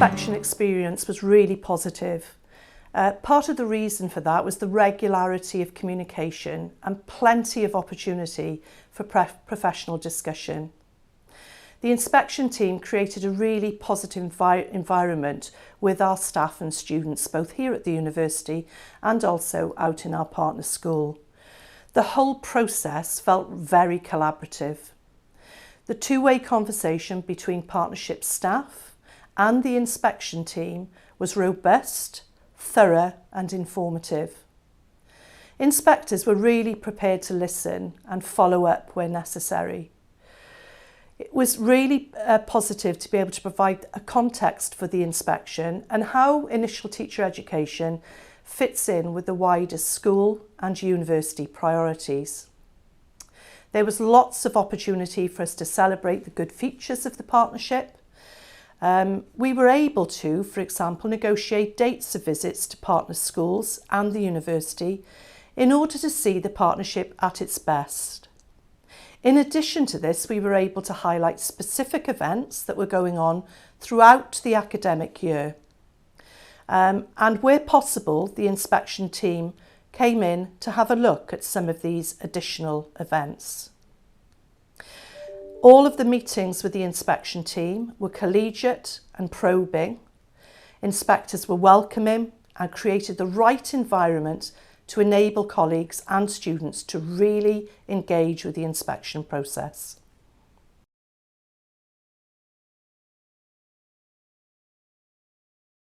inspection experience was really positive. Part of the reason for that was the regularity of communication and plenty of opportunity for professional discussion. The inspection team created a really positive environment with our staff and students, both here at the university and also out in our partner school. The whole process felt very collaborative. The two-way conversation between partnership staff and the inspection team was robust, thorough and informative. Inspectors were really prepared to listen and follow up where necessary. It was really positive to be able to provide a context for the inspection and how initial teacher education fits in with the wider school and university priorities. There was lots of opportunity for us to celebrate the good features of the partnership. We were able to, for example, negotiate dates of visits to partner schools and the university in order to see the partnership at its best. In addition to this, we were able to highlight specific events that were going on throughout the academic year. And where possible, the inspection team came in to have a look at some of these additional events. All of the meetings with the inspection team were collegiate and probing. Inspectors were welcoming and created the right environment to enable colleagues and students to really engage with the inspection process.